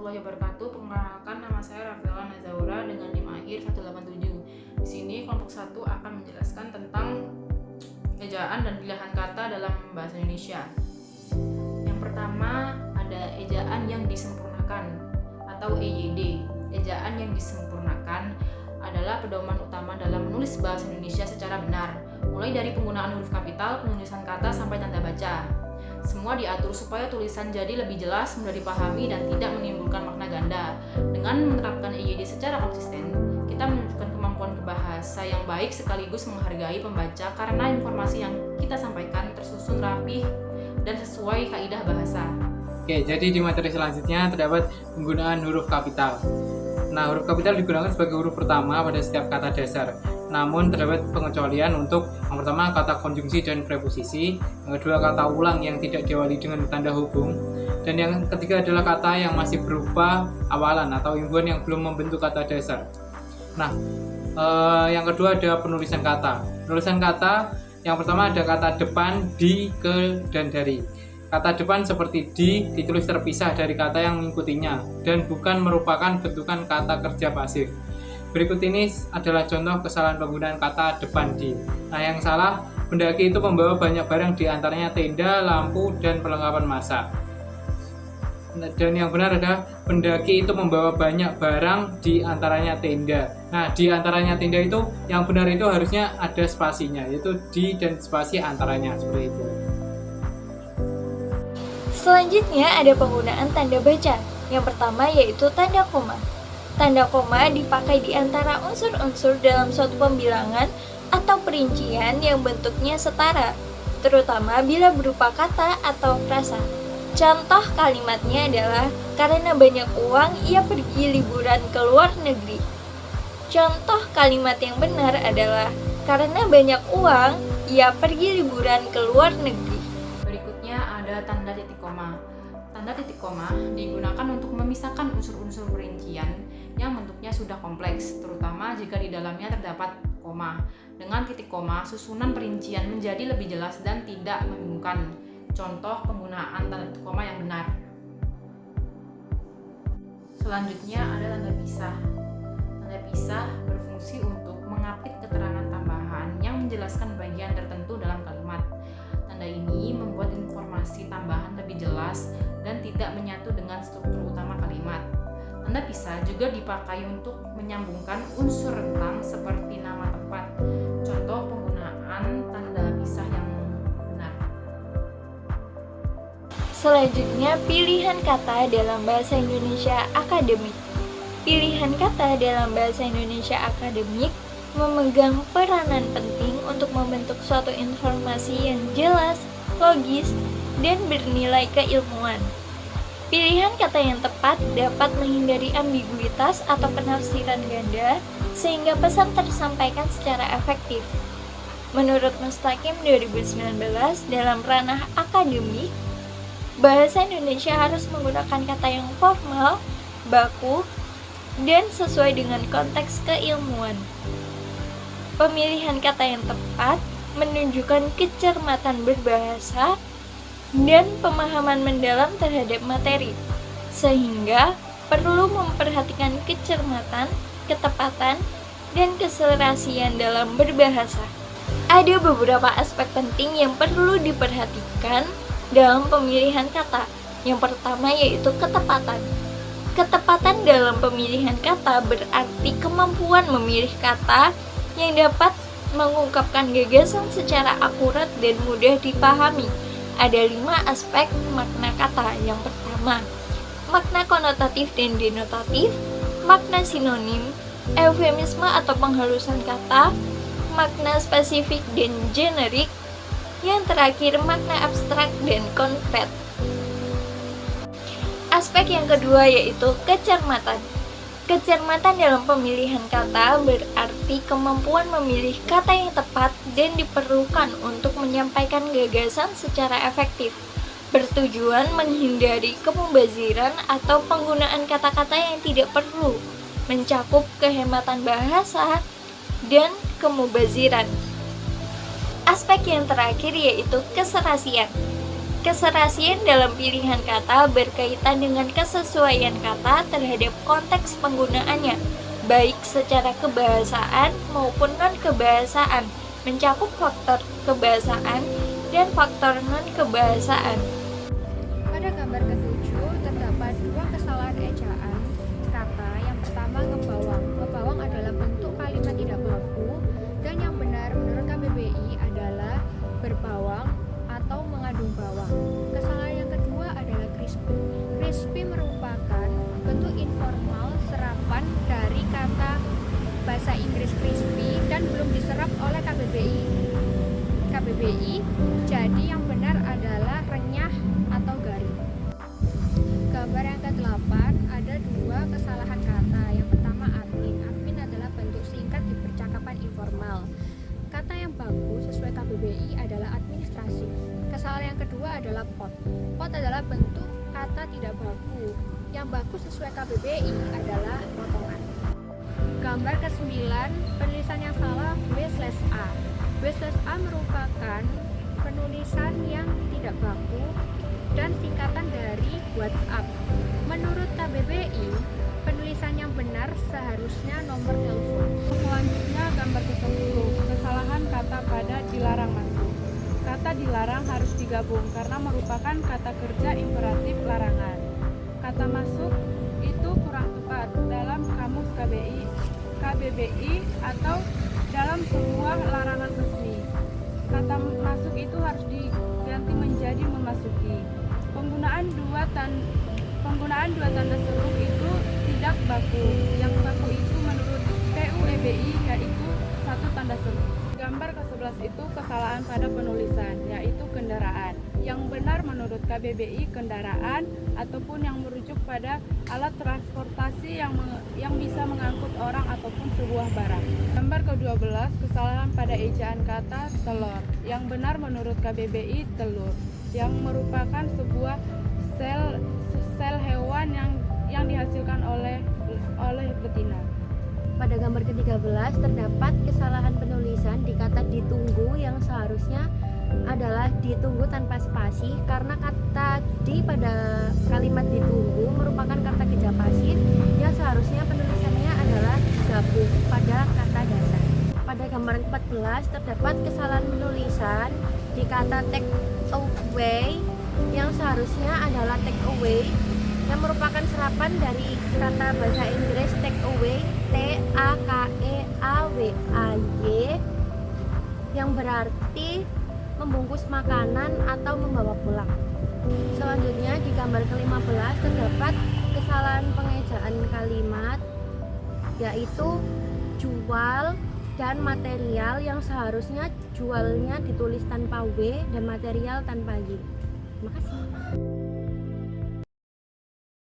warahmatullahi wabarakatuh. Perkenalkan, nama saya Rafaela Nazaura dengan NIM akhir 187. Di sini kelompok 1 akan menjelaskan tentang ejaan dan pilihan kata dalam bahasa Indonesia. Yang pertama ada ejaan yang disempurnakan atau EYD. Ejaan yang disempurnakan adalah pedoman utama dalam menulis bahasa Indonesia secara benar, mulai dari penggunaan huruf kapital, penulisan kata, sampai tanda baca. Semua diatur supaya tulisan jadi lebih jelas, mudah dipahami, dan tidak menimbulkan makna ganda. Dengan menerapkan EYD secara konsisten, kita menunjukkan kemampuan berbahasa yang baik sekaligus menghargai pembaca karena informasi yang kita sampaikan tersusun rapi dan sesuai kaidah bahasa. Oke, jadi di materi selanjutnya terdapat penggunaan huruf kapital. Nah, huruf kapital digunakan sebagai huruf pertama pada setiap kata dasar. Namun terdapat pengecualian untuk yang pertama kata konjungsi dan preposisi, yang kedua kata ulang yang tidak diawali dengan tanda hubung, dan yang ketiga adalah kata yang masih berupa awalan atau imbuhan yang belum membentuk kata dasar. Nah, yang kedua ada penulisan kata. Penulisan kata yang pertama ada kata depan, di, ke, dan dari. Kata depan seperti di ditulis terpisah dari kata yang mengikutinya dan bukan merupakan bentukan kata kerja pasif. Berikut ini adalah contoh kesalahan penggunaan kata depan di. Nah, yang salah, pendaki itu membawa banyak barang di antaranya tenda, lampu, dan perlengkapan masak. Dan yang benar adalah pendaki itu membawa banyak barang di antaranya tenda. Nah, di antaranya tenda itu yang benar itu harusnya ada spasinya, yaitu di dan spasi antaranya, seperti itu. Selanjutnya ada penggunaan tanda baca. Yang pertama yaitu tanda koma. Tanda koma dipakai di antara unsur-unsur dalam suatu pembilangan atau perincian yang bentuknya setara, terutama bila berupa kata atau frasa. Contoh kalimatnya adalah, karena banyak uang ia pergi liburan ke luar negeri. Contoh kalimat yang benar adalah, karena banyak uang ia pergi liburan ke luar negeri. Berikutnya ada tanda titik koma. Tanda titik koma digunakan untuk memisahkan unsur-unsur perincian yang bentuknya sudah kompleks, terutama jika di dalamnya terdapat koma. Dengan titik koma, susunan perincian menjadi lebih jelas dan tidak membingungkan. Contoh penggunaan tanda titik koma yang benar. Selanjutnya ada tanda pisah. Tanda pisah berfungsi untuk mengapit keterangan tambahan yang menjelaskan bagian tertentu dalam kalimat. Tanda ini membuat informasi tambahan lebih jelas dan tidak menyatu dengan struktur utama kalimat. Tanda pisah juga dipakai untuk menyambungkan unsur rentang seperti nama tempat. Contoh penggunaan tanda pisah yang benar. Selanjutnya, pilihan kata dalam bahasa Indonesia akademik. Pilihan kata dalam bahasa Indonesia akademik memegang peranan penting untuk membentuk suatu informasi yang jelas, logis, dan bernilai keilmuan. Pilihan kata yang tepat dapat menghindari ambiguitas atau penafsiran ganda sehingga pesan tersampaikan secara efektif. Menurut Mustaqim 2019, dalam ranah akademik, bahasa Indonesia harus menggunakan kata yang formal, baku, dan sesuai dengan konteks keilmuan. Pemilihan kata yang tepat menunjukkan kecermatan berbahasa dan pemahaman mendalam terhadap materi, sehingga perlu memperhatikan kecermatan, ketepatan, dan keserasian dalam berbahasa. Ada beberapa aspek penting yang perlu diperhatikan dalam pemilihan kata. Yang pertama yaitu ketepatan. Ketepatan dalam pemilihan kata berarti kemampuan memilih kata yang dapat mengungkapkan gagasan secara akurat dan mudah dipahami. Ada 5 aspek makna kata. Yang pertama, makna konotatif dan denotatif, makna sinonim, eufemisme atau penghalusan kata, makna spesifik dan generik, yang terakhir makna abstrak dan konkret. Aspek yang kedua yaitu kecermatan. Kecermatan dalam pemilihan kata berarti kemampuan memilih kata yang tepat dan diperlukan untuk menyampaikan gagasan secara efektif, bertujuan menghindari kemubaziran atau penggunaan kata-kata yang tidak perlu, mencakup kehematan bahasa, dan kemubaziran. Aspek yang terakhir yaitu keserasian. Keserasian dalam pilihan kata berkaitan dengan kesesuaian kata terhadap konteks penggunaannya, baik secara kebahasaan maupun non-kebahasaan, mencakup faktor kebahasaan dan faktor non-kebahasaan. Pada gambar ketujuh terdapat dua kesalahan ejaan kata. Yang pertama, ngebawang. Ngebawang adalah bentuk kalimat tidak baku, dan yang benar menurut KBBI adalah berbawang atau mengandung bawang. Kesalahan yang kedua adalah crispy. Crispy merupakan bentuk informal serapan dari kata bahasa Inggris crispy dan belum diserap oleh KBBI, jadi yang benar adalah renyah atau garing. Gambar yang ke-8 ada dua kesalahan kata. Yang pertama, admin. Admin adalah bentuk singkat di percakapan informal. Kata yang bagus sesuai KBBI adalah administrasi. Kesalahan yang kedua adalah pot. Pot adalah bentuk kata tidak baku. Yang bagus sesuai KBBI adalah potongan. Gambar ke-9, penulisan yang salah W/A. W/A merupakan penulisan yang tidak baku dan singkatan dari WhatsApp. Menurut KBBI, penulisan yang benar seharusnya nomor telepon. Selanjutnya gambar ke-10, kesalahan kata pada dilarang masuk. Kata dilarang harus digabung karena merupakan kata kerja imperatif larangan. Kata masuk itu kurang tepat dalam kamus KBBI atau dalam sebuah larangan resmi. Kata masuk itu harus diganti menjadi memasuki. Penggunaan dua tanda seru itu tidak baku. Yang baku itu menurut TUEBI yaitu satu tanda seru. Gambar ke-11 itu kesalahan pada penulisan, yaitu kendaraan. Yang benar menurut KBBI kendaraan ataupun yang merujuk pada alat transportasi yang bisa mengangkut orang ataupun sebuah barang. Gambar ke-12 kesalahan pada ejaan kata telur. Yang benar menurut KBBI telur, yang merupakan sebuah sel hewan yang dihasilkan oleh betina. Pada gambar ke-13 terdapat kesalahan penulisan di kata ditunggu yang seharusnya adalah ditunggu tanpa spasi, karena kata di pada kalimat ditunggu merupakan kata kerja pasif yang seharusnya penulisannya adalah gabung pada kata dasar. Pada gambar 14 terdapat kesalahan penulisan di kata take away yang seharusnya adalah take away, yang merupakan serapan dari kata bahasa Inggris take away, TAKEAWAY, yang berarti membungkus makanan atau membawa pulang. Selanjutnya di gambar ke-15 terdapat kesalahan pengejaan kalimat, yaitu jual dan material, yang seharusnya jualnya ditulis tanpa W dan material tanpa Y. Terima kasih.